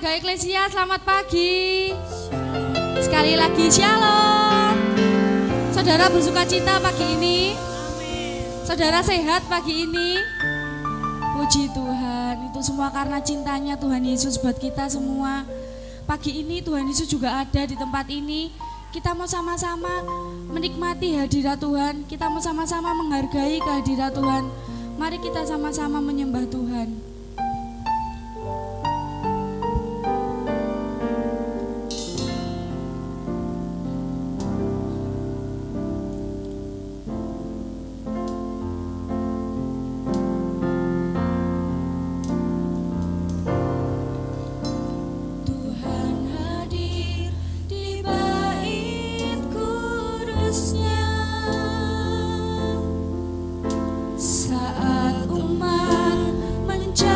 Keluarga Eklesia, selamat pagi. Sekali lagi shalom. Saudara bersuka cita pagi ini. Saudara sehat pagi ini. Puji Tuhan, itu semua karena cintanya Tuhan Yesus buat kita semua. Pagi ini Tuhan Yesus juga ada di tempat ini. Kita mau sama-sama menikmati hadirat Tuhan. Kita mau sama-sama menghargai kehadirat Tuhan. Mari kita sama-sama menyembah Tuhan. Saat umat mencari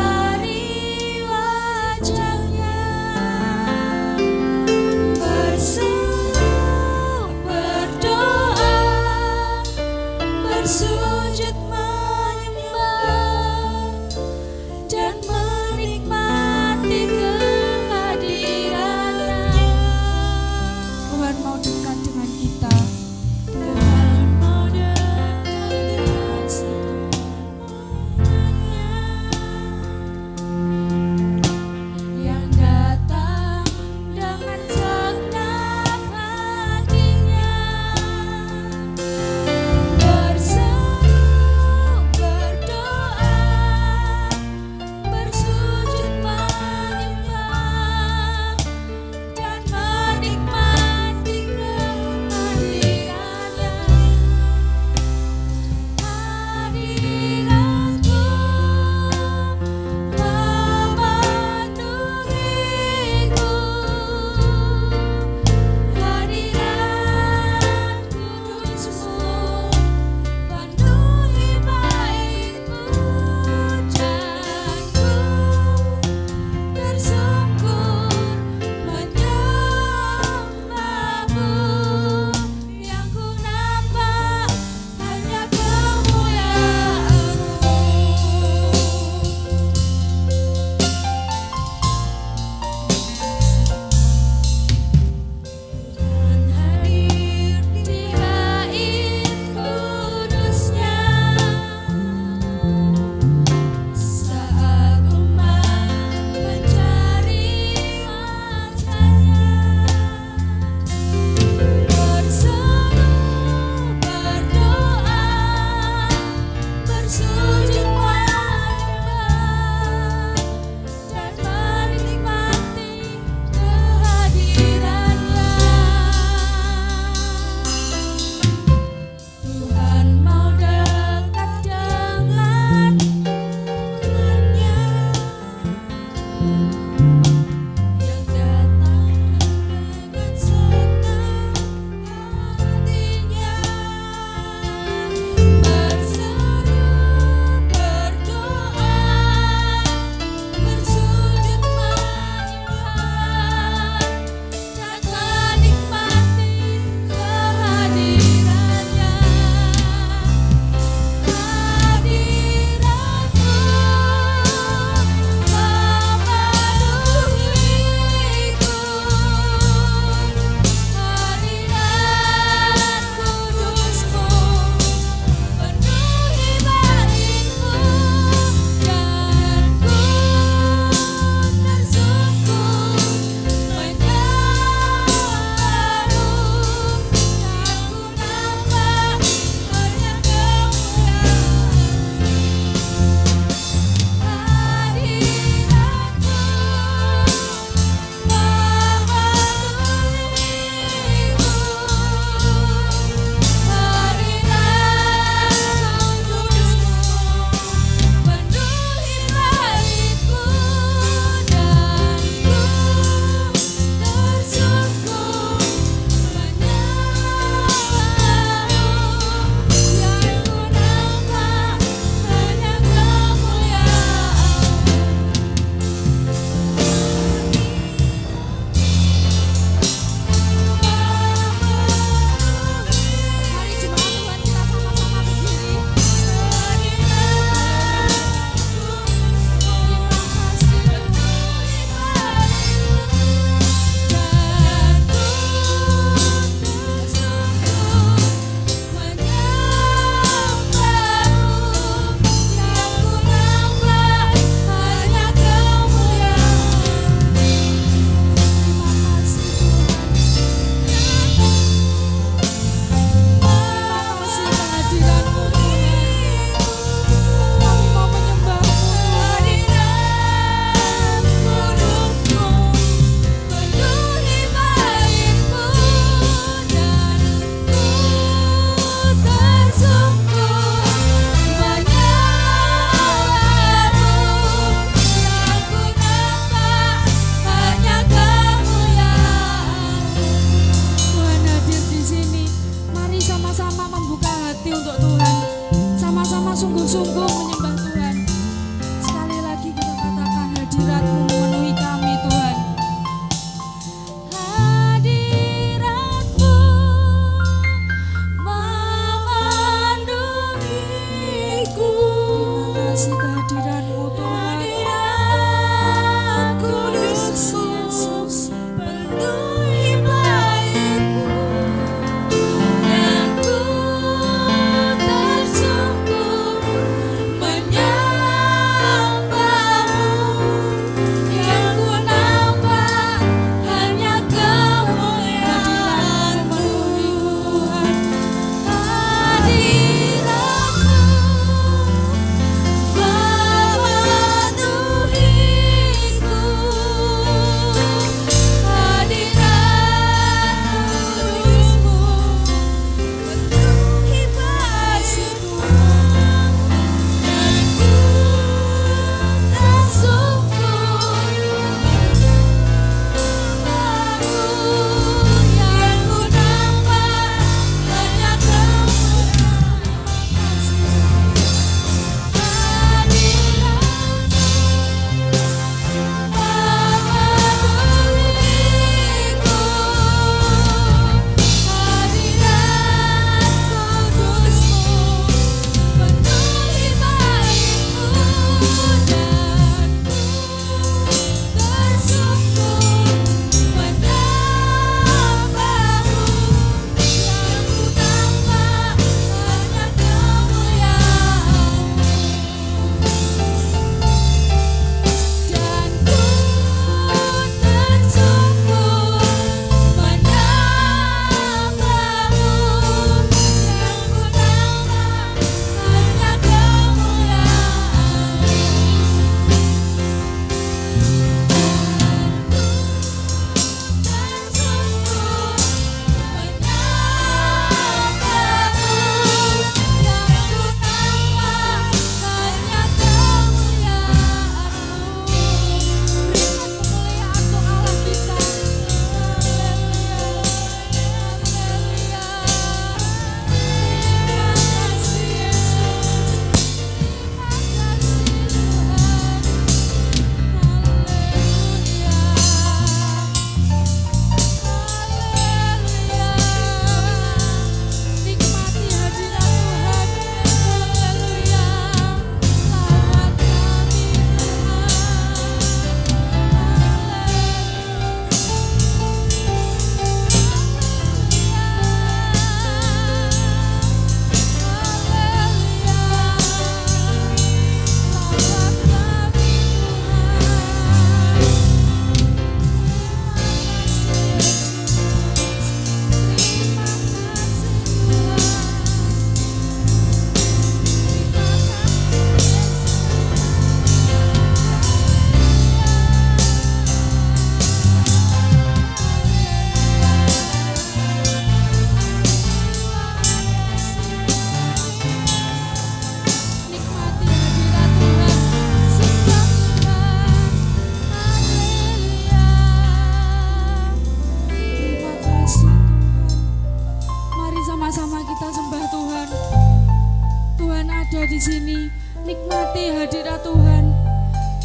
di sini, nikmati hadirat Tuhan.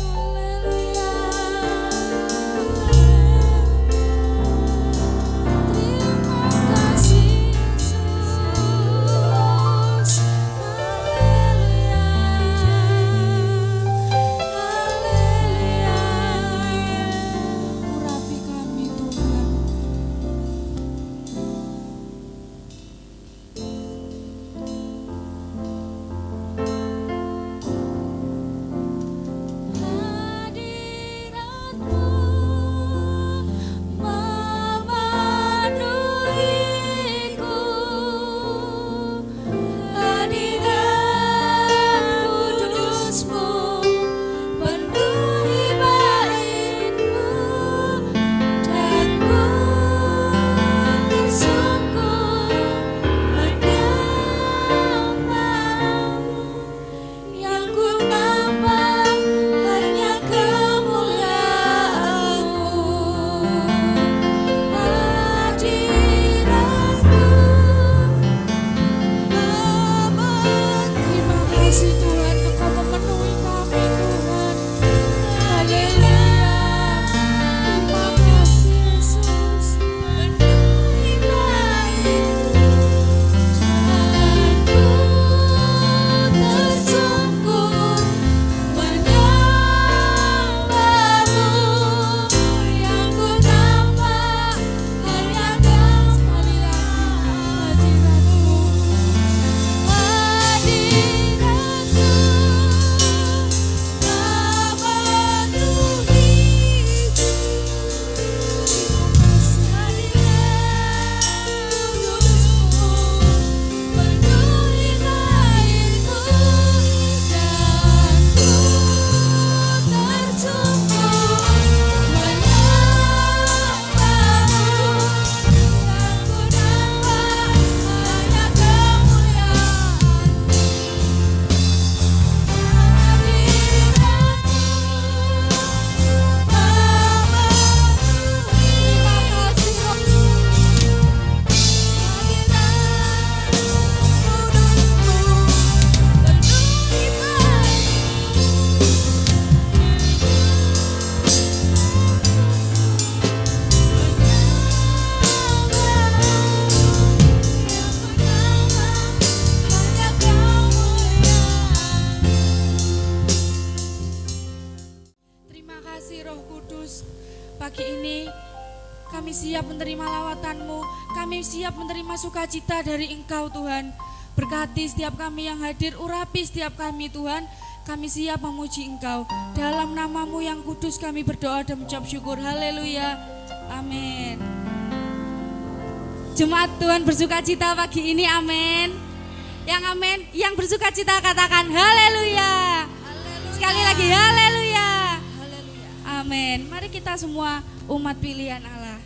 Haleluya. Terima kasih Yesus. Haleluya. Haleluya. Urapi kami Tuhan. Pagi ini kami siap menerima lawatan-Mu, kami siap menerima sukacita dari Engkau Tuhan. Berkati setiap kami yang hadir, urapi setiap kami Tuhan. Kami siap memuji Engkau. Dalam nama-Mu yang kudus kami berdoa dan mengucap syukur. Haleluya. Amin. Jemaat Tuhan bersukacita pagi ini, amin. Yang amin, yang bersukacita katakan haleluya. Sekali lagi haleluya. Amin. Mari kita semua umat pilihan Allah. Sekarang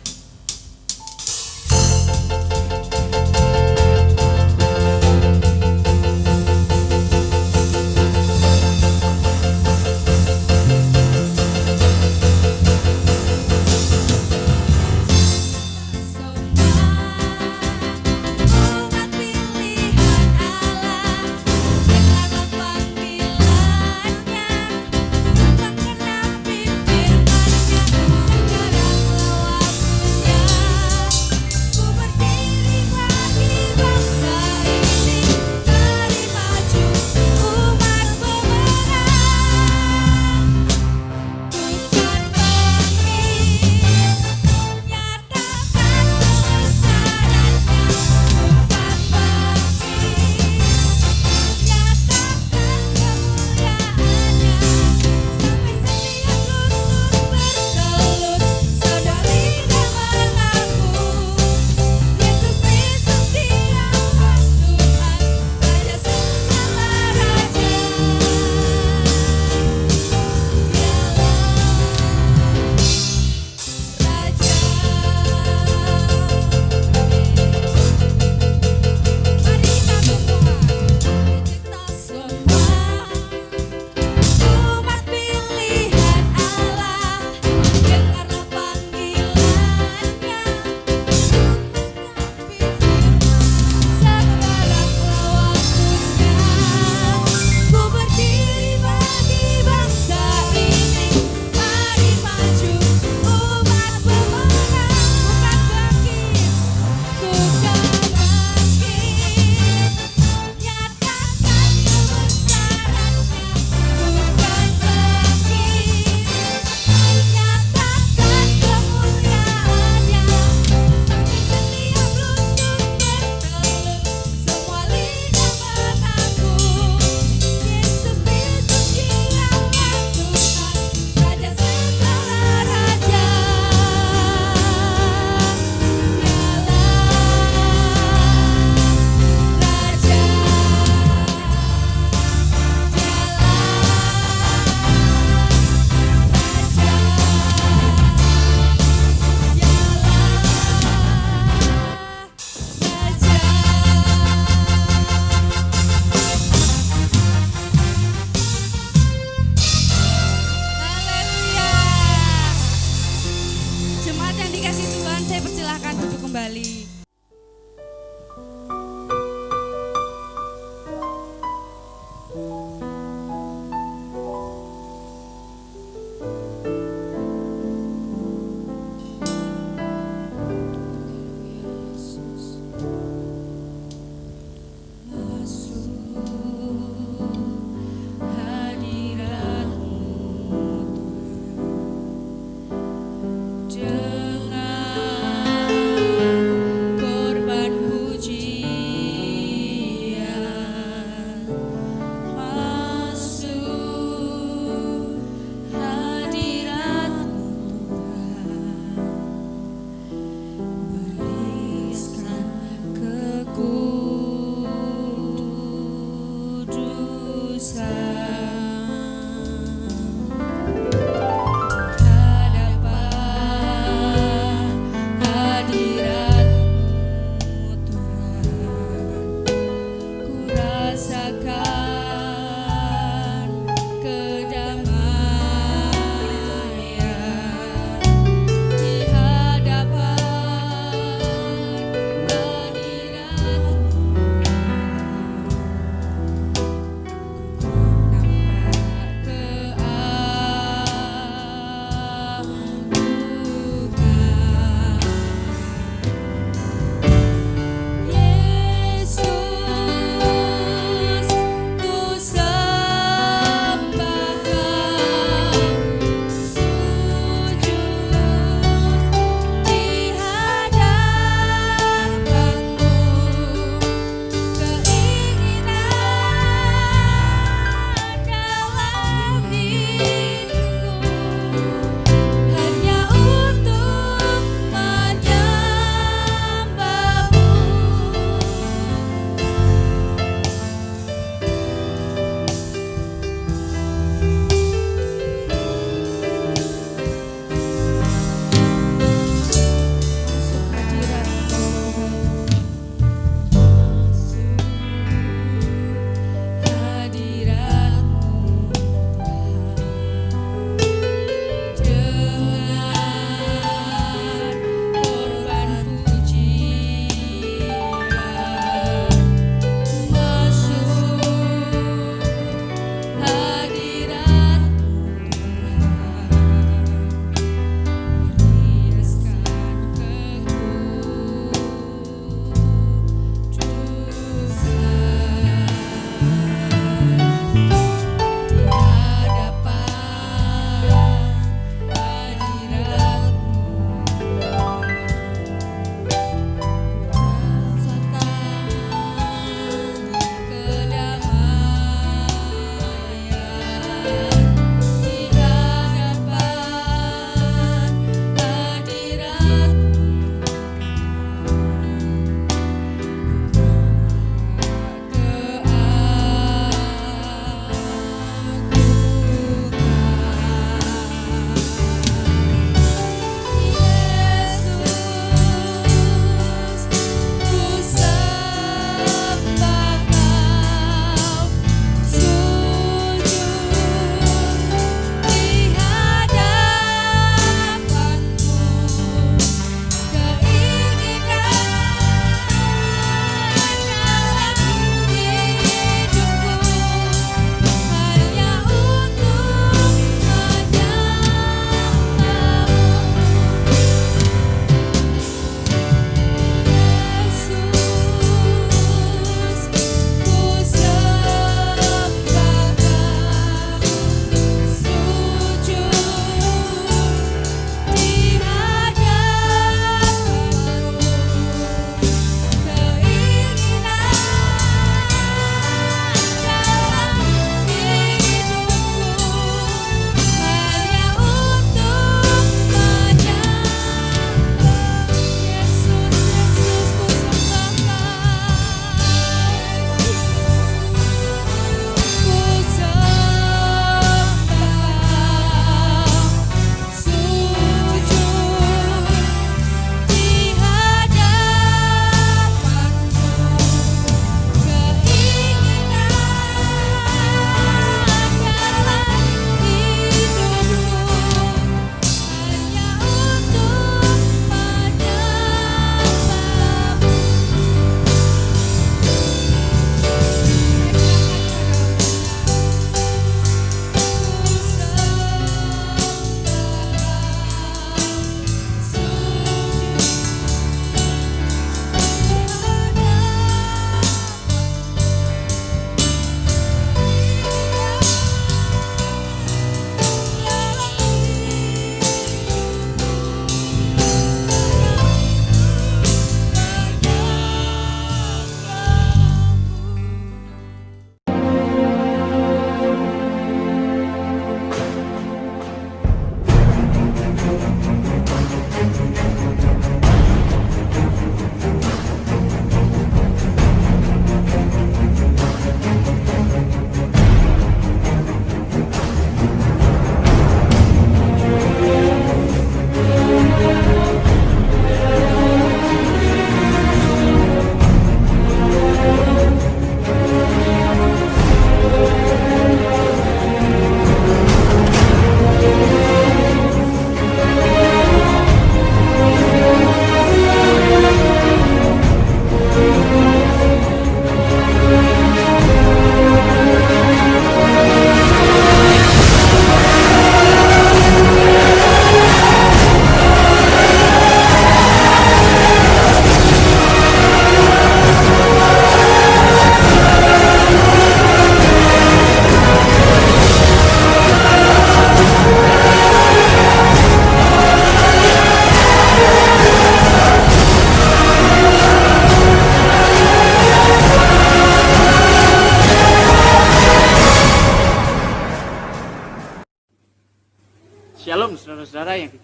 kembali. Dengan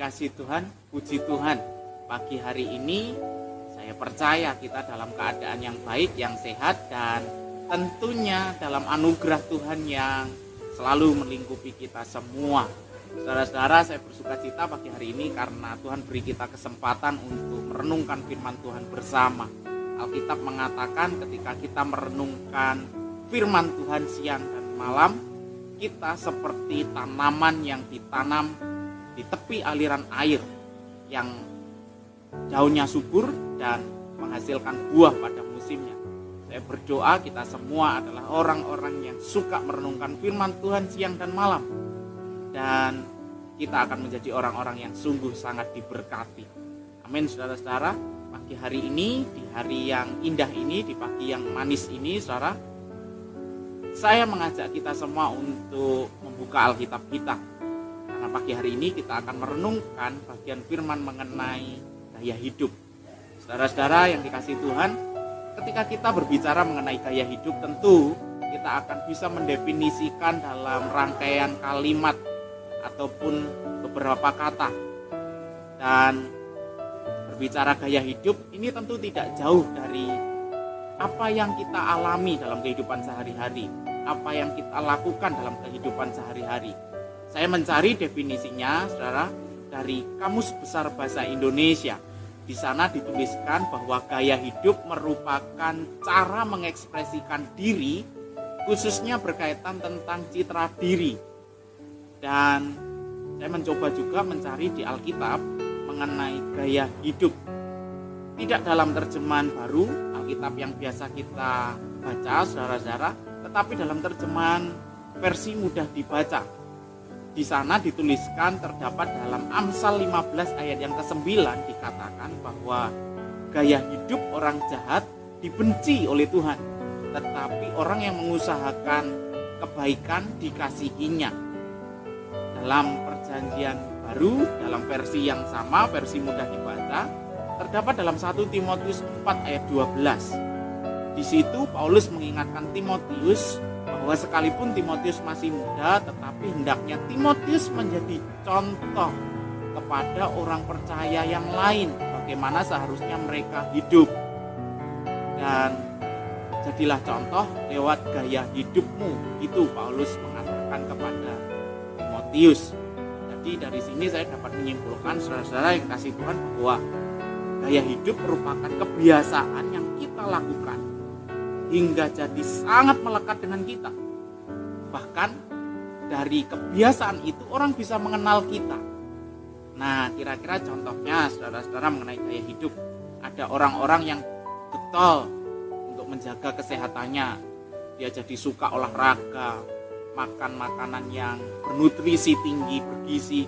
dikasihi Tuhan, puji Tuhan. Pagi hari ini saya percaya kita dalam keadaan yang baik, yang sehat, dan tentunya dalam anugerah Tuhan yang selalu melingkupi kita semua. Saudara-saudara, saya bersuka cita pagi hari ini karena Tuhan beri kita kesempatan untuk merenungkan firman Tuhan bersama. Alkitab mengatakan ketika kita merenungkan firman Tuhan siang dan malam, kita seperti tanaman yang ditanam di tepi aliran air yang daunnya subur dan menghasilkan buah pada musimnya. Saya berdoa kita semua adalah orang-orang yang suka merenungkan firman Tuhan siang dan malam. Dan kita akan menjadi orang-orang yang sungguh sangat diberkati. Amin, saudara-saudara. Pagi hari ini, di hari yang indah ini, di pagi yang manis ini, saudara, saya mengajak kita semua untuk membuka Alkitab kita. Karena pagi hari ini kita akan merenungkan bagian firman mengenai gaya hidup. Saudara-saudara yang dikasihi Tuhan, ketika kita berbicara mengenai gaya hidup, tentu kita akan bisa mendefinisikan dalam rangkaian kalimat ataupun beberapa kata. Dan berbicara gaya hidup ini tentu tidak jauh dari apa yang kita alami dalam kehidupan sehari-hari, apa yang kita lakukan dalam kehidupan sehari-hari. Saya mencari definisinya, saudara, dari Kamus Besar Bahasa Indonesia. Di sana dituliskan bahwa gaya hidup merupakan cara mengekspresikan diri, khususnya berkaitan tentang citra diri. Dan saya mencoba juga mencari di Alkitab mengenai gaya hidup. Tidak dalam terjemahan baru, Alkitab yang biasa kita baca, saudara-saudara, tetapi dalam terjemahan versi mudah dibaca. Di sana dituliskan terdapat dalam Amsal 15 ayat yang ke-9 dikatakan bahwa gaya hidup orang jahat dibenci oleh Tuhan, tetapi orang yang mengusahakan kebaikan dikasihinya. Dalam perjanjian baru, dalam versi yang sama, versi mudah dibaca, terdapat dalam 1 Timotius 4 ayat 12. Di situ Paulus mengingatkan Timotius bahwa sekalipun Timotius masih muda, tetapi hendaknya Timotius menjadi contoh kepada orang percaya yang lain bagaimana seharusnya mereka hidup. Dan jadilah contoh lewat gaya hidupmu, itu Paulus mengatakan kepada Timotius. Jadi dari sini saya dapat menyimpulkan, saudara-saudara yang kasih Tuhan, bahwa gaya hidup merupakan kebiasaan yang kita lakukan hingga jadi sangat melekat dengan kita. Bahkan dari kebiasaan itu orang bisa mengenal kita. Nah, kira-kira contohnya saudara-saudara mengenai gaya hidup, ada orang-orang yang getol untuk menjaga kesehatannya. Dia jadi suka olahraga, makan makanan yang bernutrisi tinggi, bergizi,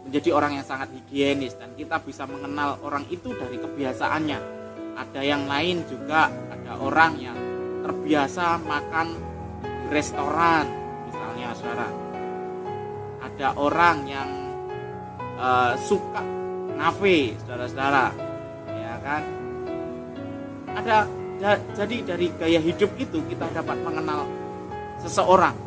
menjadi orang yang sangat higienis, dan kita bisa mengenal orang itu dari kebiasaannya. Ada yang lain juga, ada orang yang terbiasa makan di restoran, misalnya saudara. Ada orang yang suka ngafe, saudara-saudara, ya kan? Jadi dari gaya hidup itu kita dapat mengenal seseorang.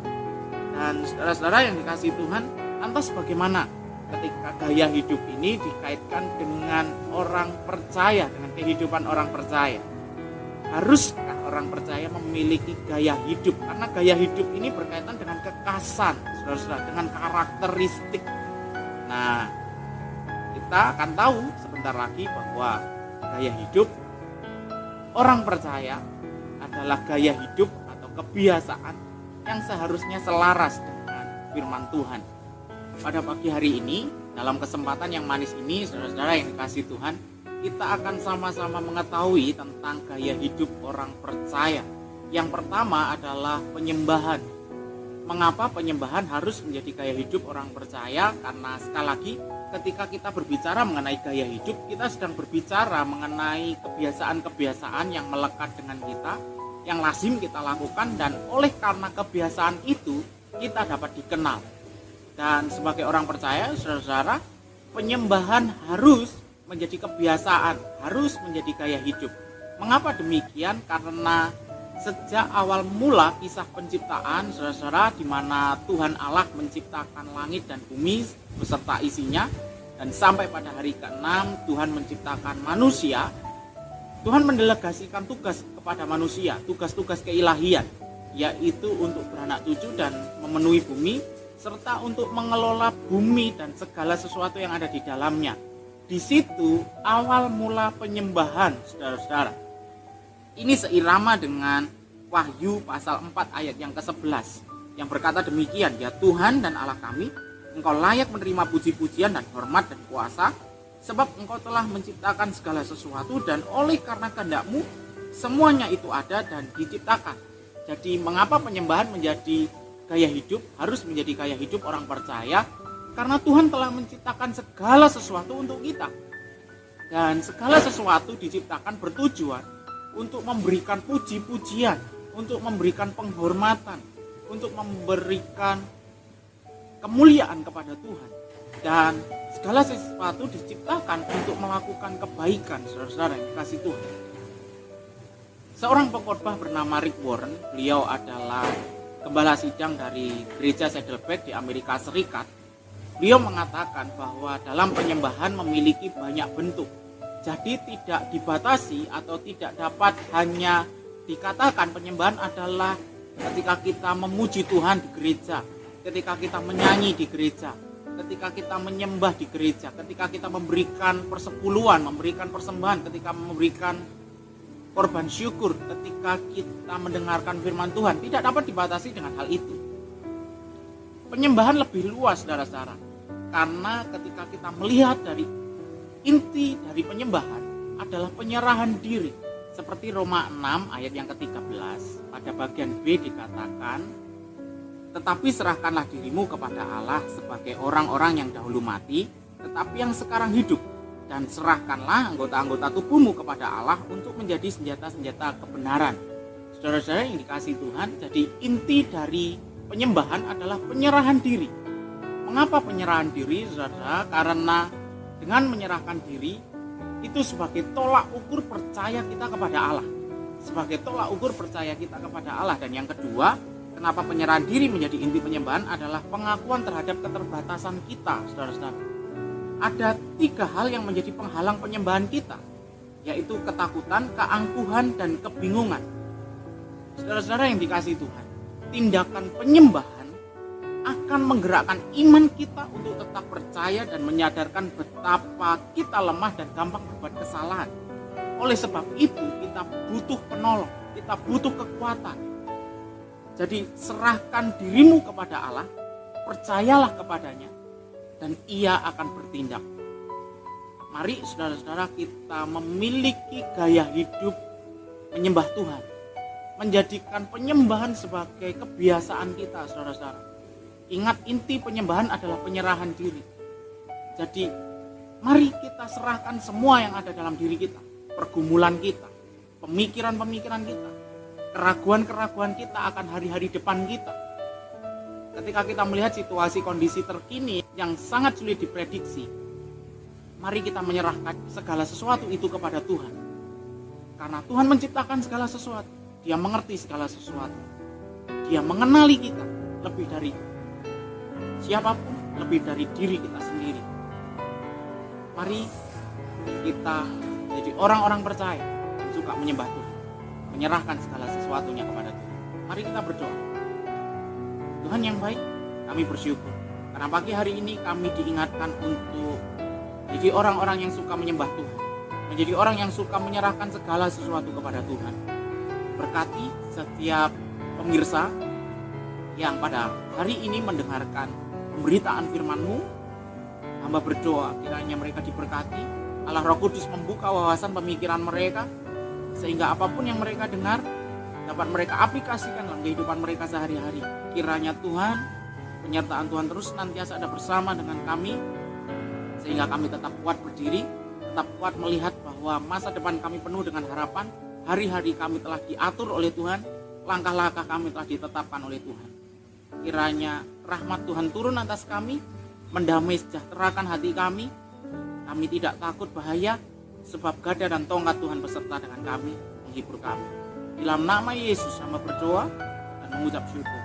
Dan saudara-saudara yang dikasihi Tuhan, lantas bagaimana ketika gaya hidup ini dikaitkan dengan orang percaya, dengan kehidupan orang percaya? Haruskah orang percaya memiliki gaya hidup? Karena gaya hidup ini berkaitan dengan kekasan, saudara-saudara, dengan karakteristik. Nah, kita akan tahu sebentar lagi bahwa gaya hidup orang percaya adalah gaya hidup atau kebiasaan yang seharusnya selaras dengan firman Tuhan. Pada pagi hari ini, dalam kesempatan yang manis ini, saudara-saudara yang dikasihi Tuhan, kita akan sama-sama mengetahui tentang gaya hidup orang percaya. Yang pertama adalah penyembahan. Mengapa penyembahan harus menjadi gaya hidup orang percaya? Karena sekali lagi, ketika kita berbicara mengenai gaya hidup, kita sedang berbicara mengenai kebiasaan-kebiasaan yang melekat dengan kita, yang lazim kita lakukan, dan oleh karena kebiasaan itu, kita dapat dikenal. Dan sebagai orang percaya, saudara-saudara, penyembahan harus menjadi kebiasaan, harus menjadi gaya hidup. Mengapa demikian? Karena sejak awal mula kisah penciptaan, saudara-saudara, di mana Tuhan Allah menciptakan langit dan bumi beserta isinya, Dan sampai pada hari ke-6 Tuhan menciptakan manusia. Tuhan mendelegasikan tugas kepada manusia, tugas-tugas keilahian, yaitu untuk beranak cucu dan memenuhi bumi, serta untuk mengelola bumi dan segala sesuatu yang ada di dalamnya. Di situ awal mula penyembahan, saudara-saudara. Ini seirama dengan Wahyu pasal 4 ayat yang ke-11 yang berkata demikian, ya Tuhan dan Allah kami, Engkau layak menerima puji-pujian dan hormat dan kuasa, sebab Engkau telah menciptakan segala sesuatu dan oleh karena kehendak-Mu semuanya itu ada dan diciptakan. Jadi mengapa penyembahan menjadi gaya hidup, harus menjadi gaya hidup orang percaya? Karena Tuhan telah menciptakan segala sesuatu untuk kita. Dan segala sesuatu diciptakan bertujuan untuk memberikan puji-pujian, untuk memberikan penghormatan, untuk memberikan kemuliaan kepada Tuhan. Dan segala sesuatu diciptakan untuk melakukan kebaikan, saudara-saudara yang dikasihi Tuhan. Seorang pengkhotbah bernama Rick Warren, beliau adalah gembala sidang dari gereja Saddleback di Amerika Serikat. Beliau mengatakan bahwa dalam penyembahan memiliki banyak bentuk. Jadi tidak dibatasi atau tidak dapat hanya dikatakan penyembahan adalah ketika kita memuji Tuhan di gereja, ketika kita menyanyi di gereja, ketika kita menyembah di gereja, ketika kita memberikan persepuluhan, memberikan persembahan, ketika memberikan korban syukur, ketika kita mendengarkan firman Tuhan. Tidak dapat dibatasi dengan hal itu. Penyembahan lebih luas, saudara-saudara, karena ketika kita melihat dari inti dari penyembahan adalah penyerahan diri. Seperti Roma 6 ayat yang ke-13 pada bagian B dikatakan, tetapi serahkanlah dirimu kepada Allah sebagai orang-orang yang dahulu mati, tetapi yang sekarang hidup, dan serahkanlah anggota-anggota tubuhmu kepada Allah untuk menjadi senjata-senjata kebenaran. Saudara-saudara yang dikasihi Tuhan, jadi inti dari penyembahan adalah penyerahan diri. Mengapa penyerahan diri, saudara? Karena dengan menyerahkan diri itu sebagai tolak ukur percaya kita kepada Allah. Sebagai tolak ukur percaya kita kepada Allah. Dan yang kedua, kenapa penyerahan diri menjadi inti penyembahan adalah pengakuan terhadap keterbatasan kita, saudara-saudara. Ada 3 hal yang menjadi penghalang penyembahan kita, yaitu ketakutan, keangkuhan, dan kebingungan. Saudara-saudara yang dikasihi Tuhan, tindakan penyembahan akan menggerakkan iman kita untuk tetap percaya dan menyadarkan betapa kita lemah dan gampang berbuat kesalahan. Oleh sebab itu kita butuh penolong, kita butuh kekuatan. Jadi serahkan dirimu kepada Allah, percayalah kepadanya, dan Ia akan bertindak. Mari saudara-saudara kita memiliki gaya hidup menyembah Tuhan, menjadikan penyembahan sebagai kebiasaan kita, saudara-saudara. Ingat, inti penyembahan adalah penyerahan diri. Jadi mari kita serahkan semua yang ada dalam diri kita, pergumulan kita, pemikiran-pemikiran kita, keraguan-keraguan kita akan hari-hari depan kita. Ketika kita melihat situasi kondisi terkini yang sangat sulit diprediksi, mari kita menyerahkan segala sesuatu itu kepada Tuhan. Karena Tuhan menciptakan segala sesuatu, Dia mengerti segala sesuatu, Dia mengenali kita lebih dari siapapun, lebih dari diri kita sendiri. Mari kita jadi orang-orang percaya yang suka menyembah Tuhan, menyerahkan segala sesuatunya kepada Tuhan. Mari kita berdoa. Tuhan yang baik, kami bersyukur karena pagi hari ini kami diingatkan untuk menjadi orang-orang yang suka menyembah Tuhan, menjadi orang yang suka menyerahkan segala sesuatu kepada Tuhan. Berkati setiap pemirsa yang pada hari ini mendengarkan pemberitaan firman-Mu. Hamba berdoa kiranya mereka diberkati, Allah Roh Kudus membuka wawasan pemikiran mereka, sehingga apapun yang mereka dengar dapat mereka aplikasikan dalam kehidupan mereka sehari-hari. Kiranya Tuhan, penyertaan Tuhan terus senantiasa ada bersama dengan kami, sehingga kami tetap kuat berdiri, tetap kuat melihat bahwa masa depan kami penuh dengan harapan. Hari-hari kami telah diatur oleh Tuhan, langkah-langkah kami telah ditetapkan oleh Tuhan. Kiranya rahmat Tuhan turun atas kami, mendamai sejahterakan hati kami. Kami tidak takut bahaya, sebab gada dan tongkat Tuhan beserta dengan kami, menghibur kami. Dalam nama Yesus hamba berdoa dan mengucap syukur.